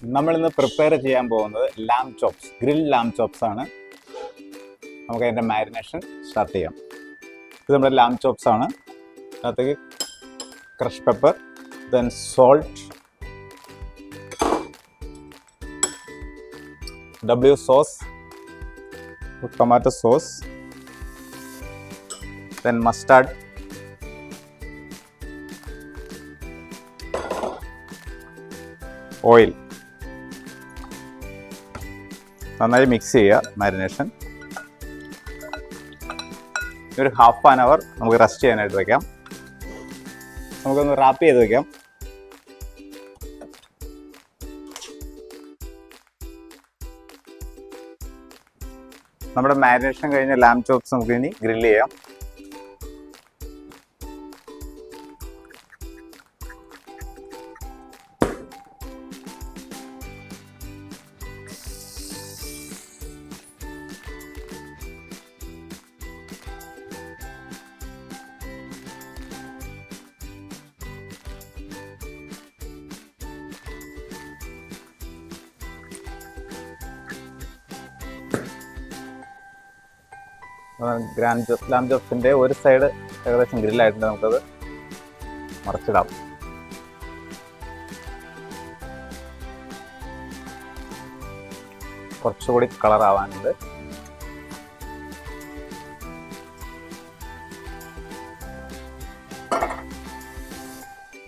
നമ്മൾ ഇന്ന് പ്രിപ്പയർ ചെയ്യാൻ പോകുന്നത് ലാം ചോപ്സ്, ഗ്രിൽ ലാം ചോപ്സ് ആണ്. നമുക്ക് അതിൻ്റെ മാരിനേഷൻ സ്റ്റാർട്ട് ചെയ്യാം. ഇത് നമ്മുടെ ലാം ചോപ്സ് ആണ്. അതിനകത്തേക്ക് crush pepper, then salt, W sauce, tomato sauce, then mustard, oil. നന്നായി മിക്സ് ചെയ്യുക മാരിനേഷൻ. ഒരു ഹാഫ് ആൻ അവർ നമുക്ക് റെസ്റ്റ് ചെയ്യാനായിട്ട് വയ്ക്കാം. നമുക്കൊന്ന് റാപ്പ് ചെയ്ത് വയ്ക്കാം. നമ്മുടെ മാരിനേഷൻ കഴിഞ്ഞ ലാം ചോപ്സ് നമുക്ക് ഇനി ഗ്രില്ല് ചെയ്യാം. ലാം ചോപ്സിൻ്റെ ഒരു സൈഡ് ഏകദേശം ഗ്രില്ലായിട്ടുണ്ട്. നമുക്കത് മറച്ചിടാം. കുറച്ചുകൂടി കളർ ആവാനുണ്ട്.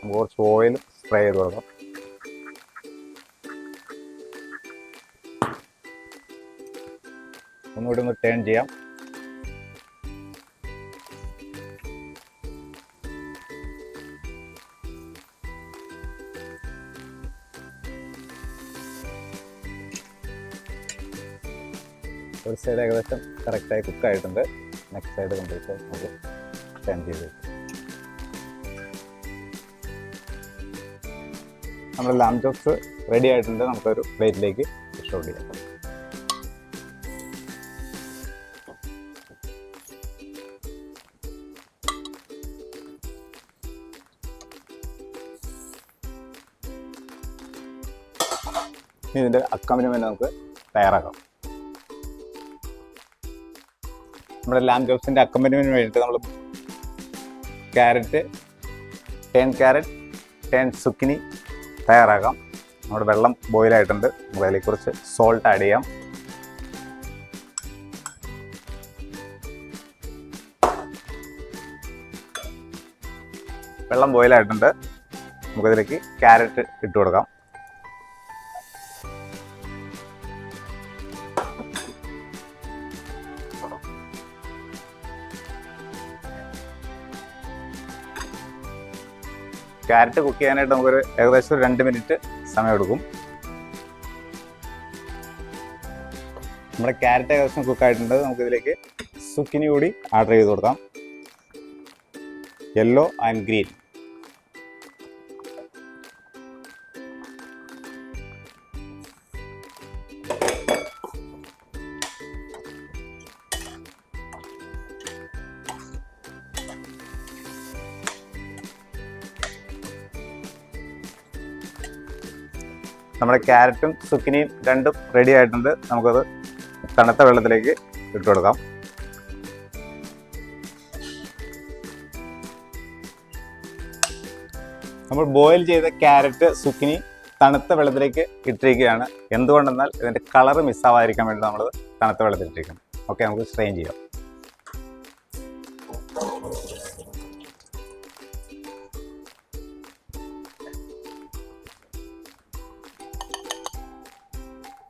നമുക്ക് കുറച്ച് ഓയിൽ സ്പ്രേ ചെയ്ത് കൊടുക്കാം. ഒന്നുകൂടി ഒന്ന് ടേൺ ചെയ്യാം. ഒരു സൈഡ് ഏകദേശം കറക്റ്റായി കുക്കായിട്ടുണ്ട്. നെക്സ്റ്റ് സൈഡ് കംപ്ലീറ്റ് നമുക്ക് ടേൺ ചെയ്ത് നമ്മുടെ ലാം ചോപ്സ് റെഡി ആയിട്ടുണ്ട്. നമുക്കൊരു പ്ലേറ്റിലേക്ക് ഡിഷ് ചെയ്യാം. ഇനി ഇതിൻ്റെ അക്കമ്പനിമെന്റ് നമുക്ക് തയ്യാറാക്കാം. നമ്മുടെ ലാം ചോപ്സിൻ്റെ അക്കമ്പനിമെന്റിന് വേണ്ടിയിട്ട് നമ്മൾ ടേൺ ക്യാരറ്റ്, ടേൺ സുക്കിനി തയ്യാറാക്കാം. നമ്മുടെ വെള്ളം ബോയിലായിട്ടുണ്ട്. നമുക്ക് അതിലേക്ക് കുറച്ച് സോൾട്ട് ആഡ് ചെയ്യാം. വെള്ളം ബോയിലായിട്ടുണ്ട്. നമുക്കതിലേക്ക് ക്യാരറ്റ് ഇട്ട് കൊടുക്കാം. ക്യാരറ്റ് കുക്ക് ചെയ്യാനായിട്ട് നമുക്കൊരു ഏകദേശം 2 മിനിറ്റ് സമയമെടുക്കും. നമ്മുടെ ക്യാരറ്റ് ഏകദേശം കുക്കായിട്ടുണ്ട്. നമുക്കിതിലേക്ക് സുക്കിനി കൂടി ആഡ് ചെയ്ത് കൊടുക്കാം. Yellow and green. നമ്മുടെ ക്യാരറ്റും സുക്കിനിയും രണ്ടും റെഡി ആയിട്ടുണ്ട്. നമുക്കത് തണുത്ത വെള്ളത്തിലേക്ക് ഇട്ട് കൊടുക്കാം. നമ്മൾ ബോയിൽ ചെയ്ത ക്യാരറ്റ്, സുക്കിനി തണുത്ത വെള്ളത്തിലേക്ക് ഇട്ടിരിക്കുകയാണ്. എന്തുകൊണ്ടെന്നാൽ ഇതിൻ്റെ കളർ മിസ്സാവാതിരിക്കാൻ വേണ്ടി നമ്മൾ തണുത്ത വെള്ളത്തിൽ ഇട്ടിരിക്കണം. ഓക്കെ, നമുക്ക് സ്ട്രെയിൻ ചെയ്യാം.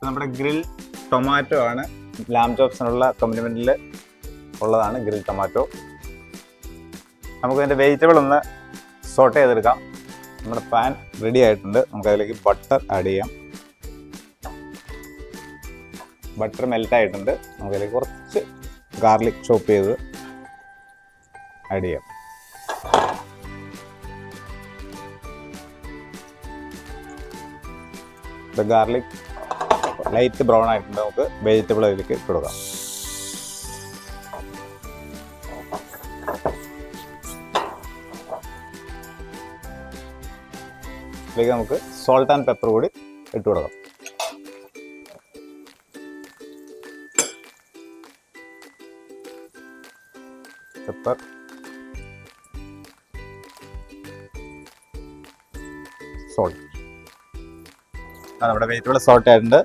നമ്മുടെ ഗ്രിൽ ടൊമാറ്റോ ആണ്. ലാം ചോപ്സിനുള്ള അക്കമ്പനിമെന്റിൽ ഉള്ളതാണ് ഗ്രിൽ ടൊമാറ്റോ. നമുക്കതിൻ്റെ വെജിറ്റബിൾ ഒന്ന് സോട്ട് ചെയ്തെടുക്കാം. നമ്മുടെ പാൻ റെഡി ആയിട്ടുണ്ട്. നമുക്കതിലേക്ക് ബട്ടർ ആഡ് ചെയ്യാം. ബട്ടർ മെൽറ്റ് ആയിട്ടുണ്ട്. നമുക്കതിലേക്ക് കുറച്ച് ഗാർലിക് ചോപ്പ് ചെയ്ത് ആഡ് ചെയ്യാം. ഗാർലിക് ലൈറ്റ് ബ്രൗൺ ആയിട്ടുണ്ട്. നമുക്ക് വെജിറ്റബിൾ അതിലേക്ക് ഇട്ട് കൊടുക്കാം. ഇതിലേക്ക് നമുക്ക് സോൾട്ട് ആൻഡ് പെപ്പർ കൂടി ഇട്ട് കൊടുക്കാം. Pepper, salt. നമ്മുടെ വെജിറ്റബിൾ സോൾട്ട് ആയിട്ടുണ്ട്.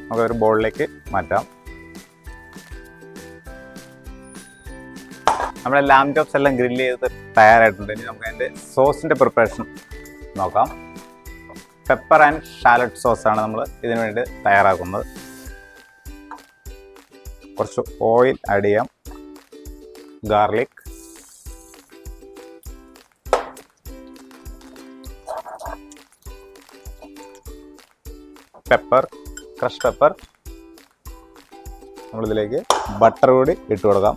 നമുക്കൊരു ബോളിലേക്ക് മാറ്റാം. നമ്മുടെ ലാം ചോപ്സ് എല്ലാം ഗ്രില്ല് ചെയ്ത് തയ്യാറായിട്ടുണ്ട്. ഇനി നമുക്ക് അതിൻ്റെ സോസിൻ്റെ പ്രിപ്പറേഷൻ നോക്കാം. പെപ്പർ ആൻഡ് ഷാലറ്റ് സോസാണ് നമ്മൾ ഇതിനു വേണ്ടി തയ്യാറാക്കുന്നത്. കുറച്ച് ഓയിൽ ആഡ് ചെയ്യാം. Garlic, pepper, crush pepper. നമ്മളിതിലേക്ക് ബട്ടർ കൂടി ഇട്ട് കൊടുക്കാം.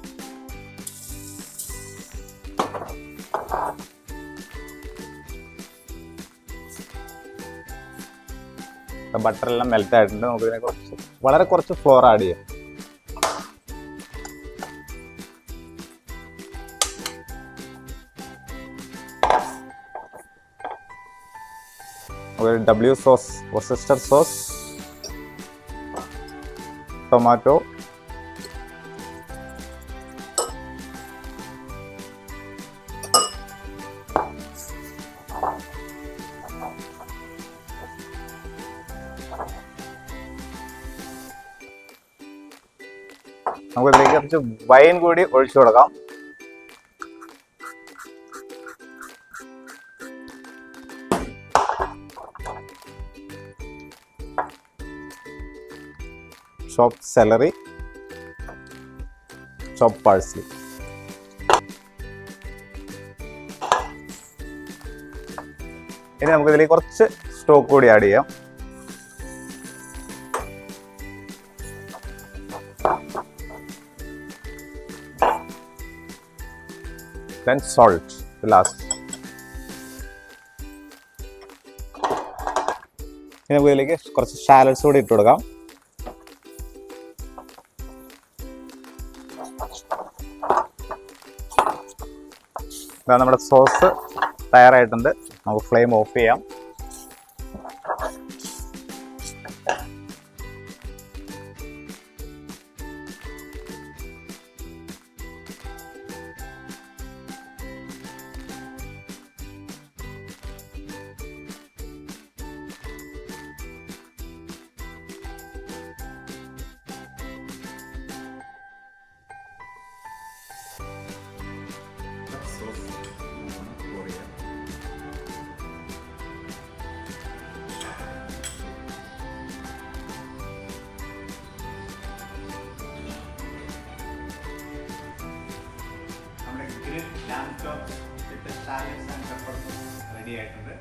ബട്ടറെല്ലാം മെൽറ്റ് ആയിട്ടുണ്ട്. നമുക്കിതിനെ വളരെ കുറച്ച് ഫ്ലോർ ആഡ് ചെയ്യാം. ഒരു W സോസ്, വർസസ്റ്റർ സോസ്, ടൊമാറ്റോ, നമുക്കിതിലേക്ക് കുറച്ച് വൈൻ കൂടി ഒഴിച്ചു കൊടുക്കാം. ചോപ്പ് സെലറി, ചോപ്പ് പാഴ്സ്ലി. ഇനി നമുക്കിതിലേക്ക് കുറച്ച് സ്റ്റോക്ക് കൂടി ആഡ് ചെയ്യാം. Then salt, the last. ഇനി നമുക്ക് ഇതിലേക്ക് കുറച്ച് ഷാലറ്റ്സ് കൂടി ഇട്ട് കൊടുക്കാം. നമ്മുടെ സോസ് തയ്യാറായിട്ടുണ്ട്. നമുക്ക് ഫ്ലെയിം ഓഫ് ചെയ്യാം. Lamb chops with shallots and pepper ready ആയിട്ടുണ്ട്.